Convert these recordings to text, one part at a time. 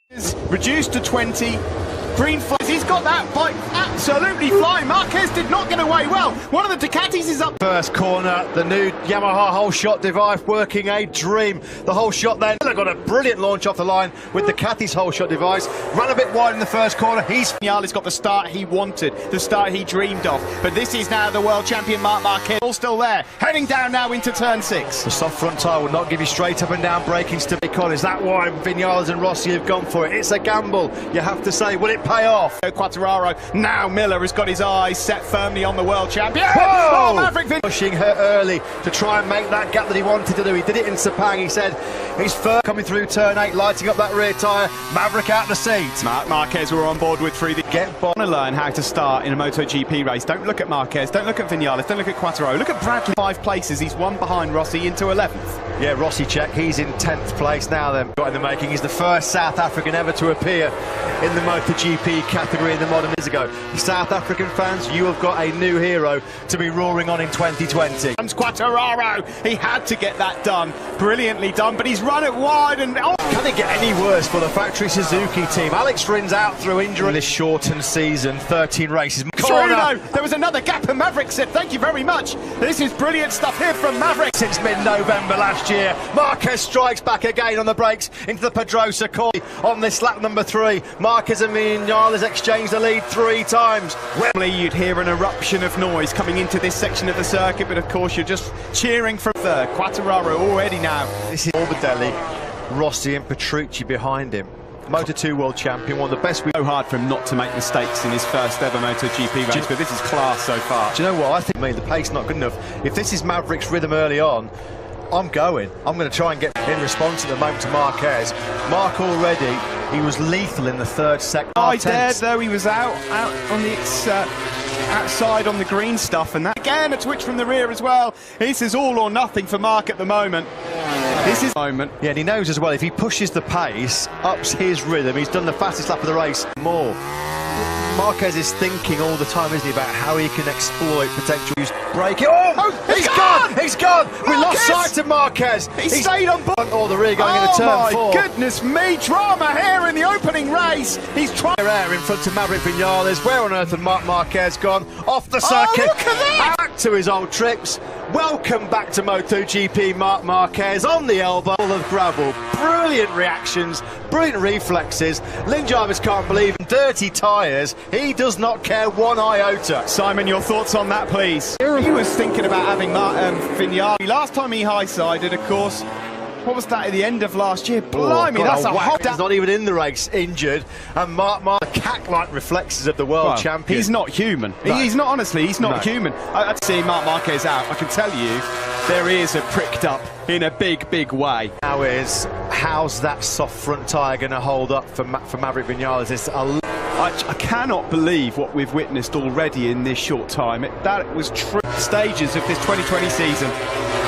Is reduced to 20. Green flags. He's got that bike absolutely flying. Marquez did not get away well. One of the Ducatis is up. First corner, the new Yamaha whole shot device working a dream. The whole shot then got a brilliant launch off the line with Ducati's whole shot device. Ran a bit wide in the first corner. Vinales got the start he wanted, the start he dreamed of. But this is now the world champion Marc Marquez. All still there. Heading down now into turn 6. The soft front tyre will not give you straight up and down braking stability. Is that why Vinales and Rossi have gone for it? It's a gamble. You have to say, will it pay off? Quartararo. Now Miller has got his eyes set firmly on the world champion. Whoa! Oh, Maverick Vinales. Pushing her early to try and make that gap that he wanted to do. He did it in Sepang. He said he's first coming through turn 8, lighting up that rear tyre. Maverick out the seat. Marc Marquez we're on board with through the get. Want to learn how to start in a MotoGP race. Don't look at Marquez, don't look at Vinales, don't look at Quartararo. Look at Bradley. 5 places. He's one behind Rossi into 11th. Yeah, Rossi check. He's in 10th place now then. Got in the making. He's the first South African ever to appear in the MotoGP category in the modern years ago. South African fans, you have got a new hero to be roaring on in 2020. Comes Quartararo. He had to get that done. Brilliantly done, but he's run it wide and Can it get any worse for the factory Suzuki team? Alex Rin's out through injury in this shortened season, 13 races. Corner. There was another gap and Maverick said thank you very much. This is brilliant stuff here from Maverick. Since mid-November last year, Marquez strikes back again on the brakes into the Pedrosa corner on this lap number 3. Marquez and Vinales exchanged the lead 3 times. Normally you'd hear an eruption of noise coming into this section of the circuit, but of course you're just cheering from third. Quartararo already now. This is Morbidelli, Rossi and Petrucci behind him. Moto2 world champion, one of the best. So hard for him not to make mistakes in his first ever MotoGP race, but this is class so far. Do you know what? I think the pace not good enough. If this is Maverick's rhythm early on, I'm going to try and get in response at the moment to Marquez. Marc already, he was lethal in the 3rd sector. He dared though, he was out on the outside on the green stuff, and that again a twitch from the rear as well. This is all or nothing for Marc at the moment. This is moment. Yeah, and he knows as well, if he pushes the pace, ups his rhythm, he's done the fastest lap of the race more. Marquez is thinking all the time, isn't he, about how he can exploit potential braking. Oh, he's gone! He's gone! We lost sight of Marquez. He stayed on board. Or the rear going into turn 4. Oh my goodness me, drama here in the opening race. He's trying air in front of Maverick Vinales. Where on earth had Marc Marquez gone? Off the circuit. Look at that! Back to his old tricks. Welcome back to MotoGP, Marc Marquez on the elbow of gravel. Brilliant reactions, brilliant reflexes. Lynn Jarvis can't believe in dirty tyres. He does not care one iota. Simon, your thoughts on that, please? He was thinking about having Vinales. Last time he high-sided, of course. What was that at the end of last year? Blimey, that's a hot... He's not even in the race, injured. And Marc, the cat-like reflexes of the world champion. He's not human. No. He's not, honestly, he's not human. I'd see Marc Marquez out. I can tell you, there is a pricked up in a big, big way. Now how's that soft front tyre going to hold up for Maverick Vinales? It's I cannot believe what we've witnessed already in this short time. That was true stages of this 2020 season.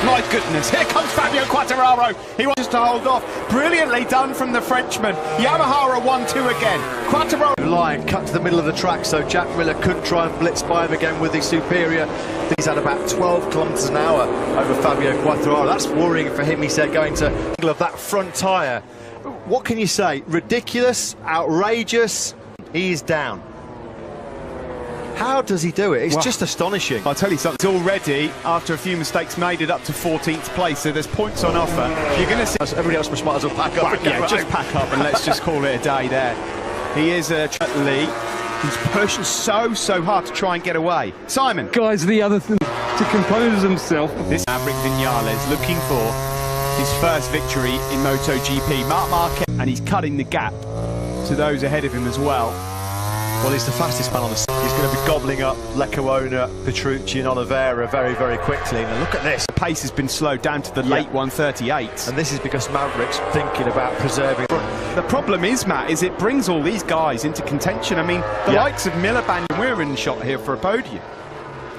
My goodness, here comes Fabio Quartararo. He wants to hold off. Brilliantly done from the Frenchman. Yamaha are 1-2 again. Quartararo. Line cut to the middle of the track, so Jack Miller couldn't try and blitz by him again with the superior. He's had about 12 kilometres an hour over Fabio Quartararo. That's worrying for him, he said, going to of that front tyre. What can you say? Ridiculous, outrageous. He's down. How does he do it? It's just astonishing. I'll tell you something. It's already, after a few mistakes, made it up to 14th place, so there's points on offer. You're going to see... Everybody else might as well pack up. Right, yeah, just pack up and let's just call it a day there. He is a Lee. He's pushing so hard to try and get away. Simon. Guys, the other thing, to compose himself. This Maverick Vinales looking for his first victory in MotoGP. Marc Marquez, and he's cutting the gap to those ahead of him as well. Well, he's the fastest man on the circuit. He's going to be gobbling up Leccaona, Petrucci and Oliveira very, very quickly. Now look at this. The pace has been slowed down to the late 138. And this is because Maverick's thinking about preserving... The problem is, Matt, is it brings all these guys into contention. I mean, the likes of Miller, we're in shot here for a podium.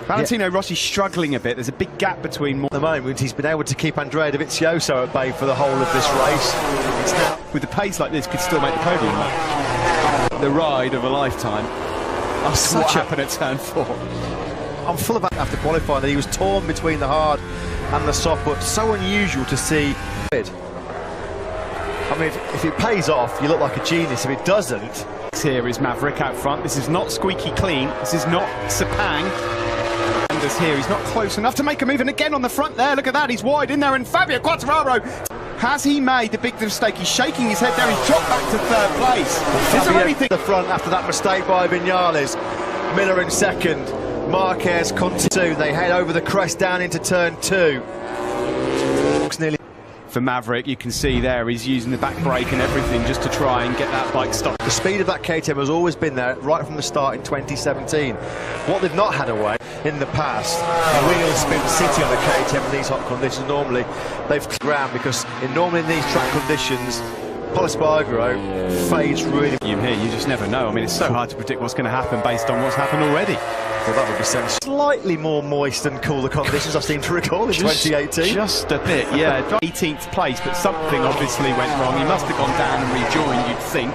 Valentino Rossi's struggling a bit. There's a big gap between... At the moment, he's been able to keep Andrea Dovizioso at bay for the whole of this race. It's now, with the pace like this, could still make the podium, Matt. The ride of a lifetime. After what happened at turn 4. I'm full of after qualifying that he was torn between the hard and the soft, but so unusual to see. I mean, if it pays off, you look like a genius. If it doesn't... Here is Maverick out front. This is not squeaky clean. This is not Sepang. And this here, he's not close enough to make a move. And again on the front there, look at that. He's wide in there. And Fabio Quartararo, has he made the big mistake? He's shaking his head there. He's dropped back to third place. Is there anything... The front after that mistake by Vinales. Miller in second. Marquez continue. They head over the crest down into turn 2. Nearly... For Maverick, you can see there he's using the back brake and everything just to try and get that bike stopped. The speed of that KTM has always been there right from the start in 2017. What they've not had away in the past, wheel spin city on the KTM in these hot conditions. Normally they've ground because normally in these track conditions, Espargaro fades really. Here, you just never know. I mean, it's so hard to predict what's going to happen based on what's happened already. Well, that would be sense. Slightly more moist and cooler conditions I seem to recall in 2018. Just a bit, yeah. 18th place, but something obviously went wrong. He must have gone down and rejoined, you'd think.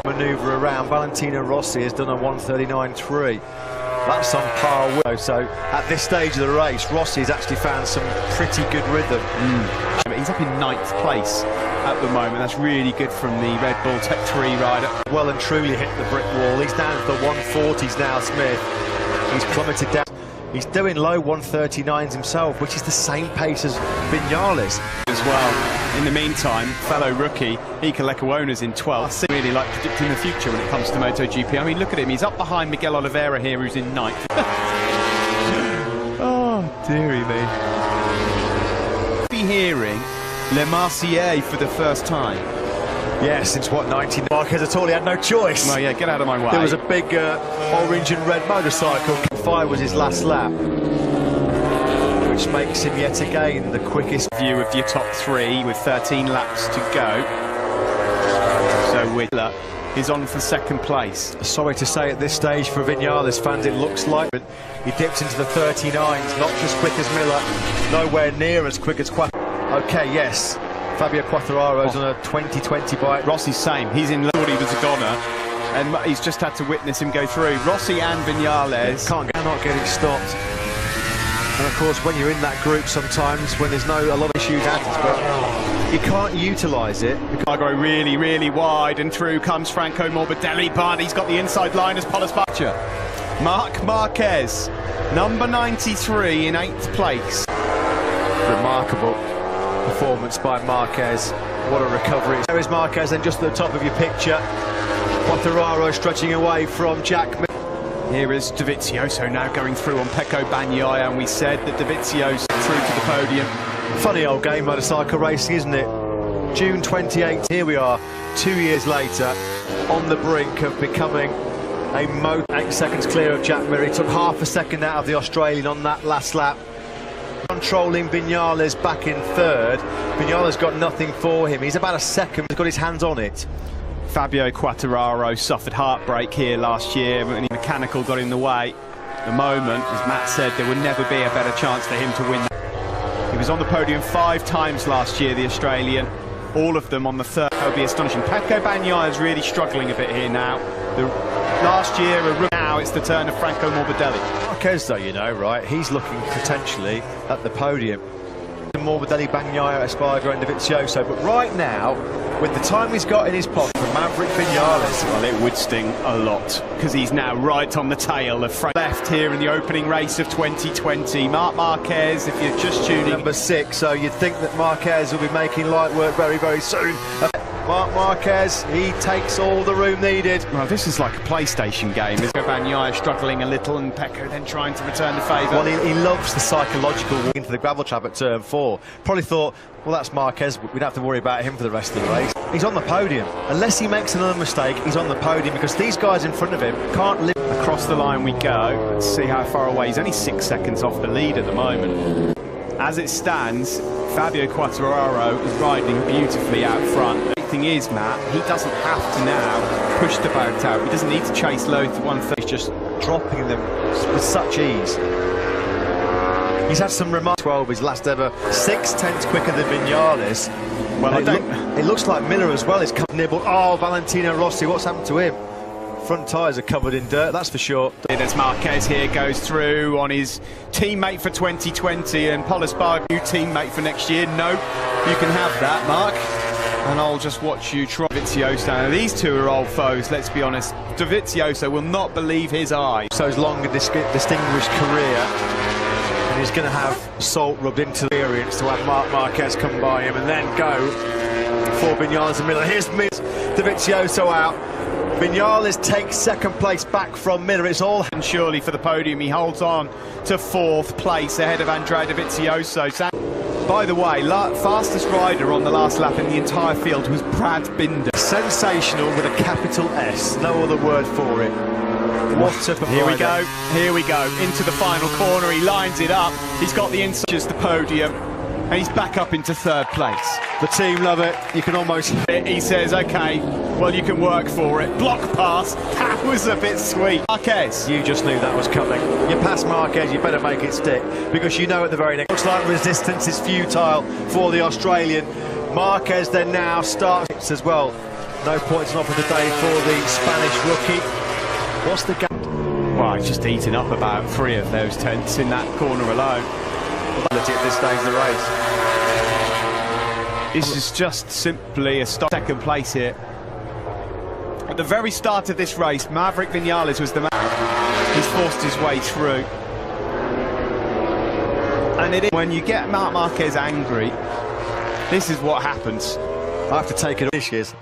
Manoeuvre around. Valentino Rossi has done a 1:39.3. That's on par with. So at this stage of the race, Rossi's actually found some pretty good rhythm. He's up in 9th place at the moment. That's really good from the Red Bull Tech 3 rider. Well and truly hit the brick wall. He's down to the 140s now, Smith. He's plummeted down. He's doing low 139s himself, which is the same pace as Vinales. As well. In the meantime, fellow rookie Iker Lecuona's in 12th. I really like predicting the future when it comes to MotoGP. I mean, look at him. He's up behind Miguel Oliveira here, who's in 9th. Oh, dearie me. Be hearing Le Marcier for the first time. Yeah, since what, 19... Marquez at all, he had no choice. Well, yeah, get out of my way. There was a big orange and red motorcycle. 5 was his last lap, which makes him yet again the quickest. View of your top 3 with 13 laps to go. So Whitler is on for 2nd place. Sorry to say at this stage for Vinales fans, it looks like he dips into the 39s, not as quick as Miller, nowhere near as quick as Okay, yes. Fabio Quartararo's on a 2020 bike. Rossi's same. He's in. Thought he was a goner, and he's just had to witness him go through. Rossi and Vinales cannot get it stopped. And of course, when you're in that group, sometimes when there's a lot of issues happens, but you can't utilise it. Cargo really, really wide, and through comes Franco Morbidelli, but he's got the inside line as Espargaro. Marc Marquez, number 93 in 8th place. Remarkable performance by Marquez. What a recovery. There is Marquez then just at the top of your picture. Quartararo stretching away from Jack. Here is Dovizioso now going through on Pecco Bagnaia, and we said that Dovizioso through to the podium. Funny old game, motorcycle racing, isn't it? June 28th, here we are, 2 years later, on the brink of becoming a 8 seconds clear of Jack Miller. He took half a second out of the Australian on that last lap. Controlling Vinales back in 3rd. Vinales got nothing for him. He's about a second. He's got his hands on it. Fabio Quartararo suffered heartbreak here last year when mechanical got in the way. At the moment, as Matt said, there would never be a better chance for him to win. He was on the podium 5 times last year, the Australian. All of them on the 3rd. That would be astonishing. Pecco Bagnaia is really struggling a bit here now. Last year, now it's the turn of Franco Morbidelli. Marquez, though, you know, right? He's looking potentially at the podium. Morbidelli, Bagnaia, Espargaro and Dovizioso. But right now, with the time he's got in his pocket for Maverick Vinales... Well, it would sting a lot, because he's now right on the tail of Frank. Left here in the opening race of 2020. Marc Marquez, if you're just tuning... Number 6, so you'd think that Marquez will be making light work very, very soon. Marc Marquez, he takes all the room needed. Well, this is like a PlayStation game. Bagnaia struggling a little and Pecco then trying to return the favour. Well, he loves the psychological walk into the gravel trap at turn 4. Probably thought, well, that's Marquez, we don't have to worry about him for the rest of the race. He's on the podium. Unless he makes another mistake, he's on the podium because these guys in front of him can't live. Across the line we go. Let's see how far away. He's only 6 seconds off the lead at the moment. As it stands, Fabio Quartararo is riding beautifully out front. The thing is, Matt, he doesn't have to now push the boat out. He doesn't need to chase low to 130. He's just dropping them with such ease. He's had some remarks. 12, his last ever 6/10 quicker than Vinales. Well, it looks like Miller as well is nibbled. Oh, Valentino Rossi, what's happened to him? Front tyres are covered in dirt, that's for sure. There's Marquez here, goes through on his teammate for 2020, and Espargaro, new teammate for next year. No, you can have that, Mark. And I'll just watch you try Dovizioso. Now, these two are old foes, let's be honest. Dovizioso will not believe his eyes. So his long and distinguished career, and he's going to have salt rubbed into the experience to have Marc Marquez come by him and then go for Vinales and Miller. Here's Dovizioso out. Vinales takes second place back from Miller. It's all and surely for the podium. He holds on to fourth place ahead of Andrea Dovizioso. By the way, fastest rider on the last lap in the entire field was Brad Binder. Sensational with a capital S, no other word for it. What a performance. Here we go, into the final corner, he lines it up, he's got the inside, just the podium, and he's back up into third place. The team love it, you can almost... He says, okay, well, you can work for it. Block pass, that was a bit sweet. Marquez. You just knew that was coming. You pass Marquez, you better make it stick, because you know at the very next... Looks like resistance is futile for the Australian. Marquez then now starts as well. No points off of the day for the Spanish rookie. What's the gap? Well, he's just eaten up about 3 of those tenths in that corner alone. At this stage of the race. This is just simply a second place here. At the very start of this race, Maverick Vinales was the man. He's forced his way through. And it is when you get Marc Marquez angry, this is what happens. I have to take it dishes.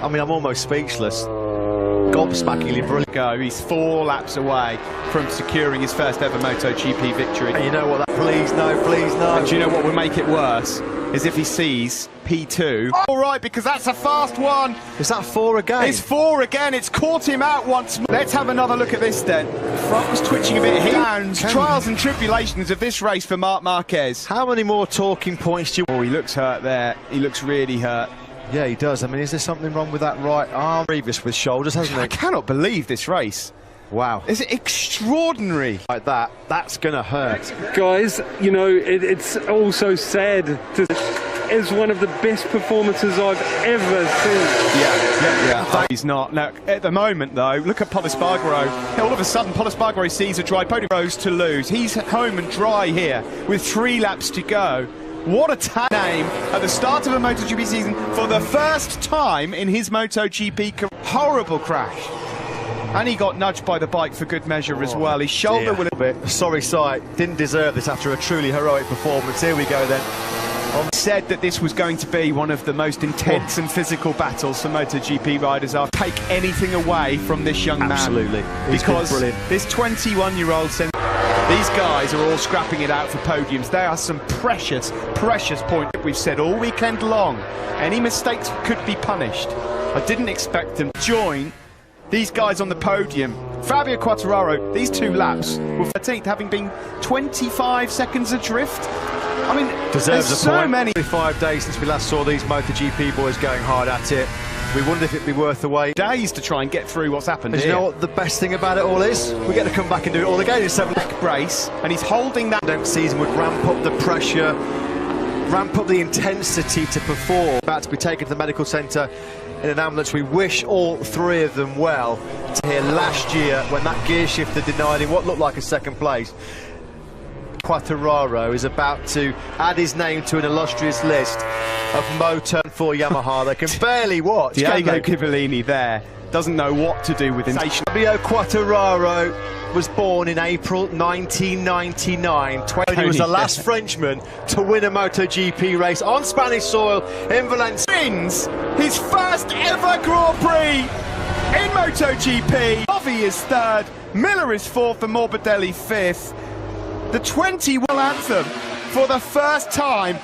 I mean, I'm almost speechless. Gobsmackingly brilliant. He's 4 laps away from securing his first ever MotoGP victory. And you know what? Please no, please no. And do you know what would make it worse? Is if he sees P2. All right, because that's a fast one. Is that 4 again? It's 4 again. It's caught him out once more. Let's have another look at this then. Front was twitching a bit. Trials and tribulations of this race for Marc Marquez. How many more talking points do you... Oh, he looks hurt there. He looks really hurt. Yeah, he does. I mean, is there something wrong with that right arm? Previous with shoulders, hasn't he? I cannot believe this race. Wow. Is it extraordinary? Like that, that's going to hurt. Guys, you know, it's also sad to... It's one of the best performances I've ever seen. Yeah. He's not. Now, at the moment, though, look at Pol Espargaro. All of a sudden, Pol Espargaro sees a dry podium. Rose to lose. He's home and dry here with 3 laps to go. What a name at the start of a MotoGP season for the first time in his MotoGP career. Horrible crash. And he got nudged by the bike for good measure as well. His shoulder will... Sorry sight. Didn't deserve this after a truly heroic performance. Here we go then. Said that this was going to be one of the most intense and physical battles for MotoGP riders. I'll take anything away from this young man. Absolutely. Because this 21-year-old... These guys are all scrapping it out for podiums. They are some precious, precious points. We've said all weekend long, any mistakes could be punished. I didn't expect them to join these guys on the podium. Fabio Quartararo, these 2 laps were 13th, having been 25 seconds adrift. I mean, deserves there's a so point. many. 5 days since we last saw these MotoGP boys going hard at it. We wondered if it'd be worth the wait. Days to try and get through what's happened and here. You know what the best thing about it all is? We get to come back and do it all again in 7 brace, and he's holding that. Season would ramp up the pressure, ramp up the intensity to perform. About to be taken to the medical centre in an ambulance. We wish all 3 of them well. To hear last year when that gear shifter denied him what looked like a second place. Quartararo is about to add his name to an illustrious list of Moto for Yamaha. They can barely watch. Diego Cipollini there doesn't know what to do with him. Fabio Quartararo was born in April 1999. He was the last Frenchman to win a MotoGP race on Spanish soil in Valencia. Wins his first ever Grand Prix in MotoGP. Bovy is 3rd, Miller is 4th, and Morbidelli 5th. The 21 anthem for the first time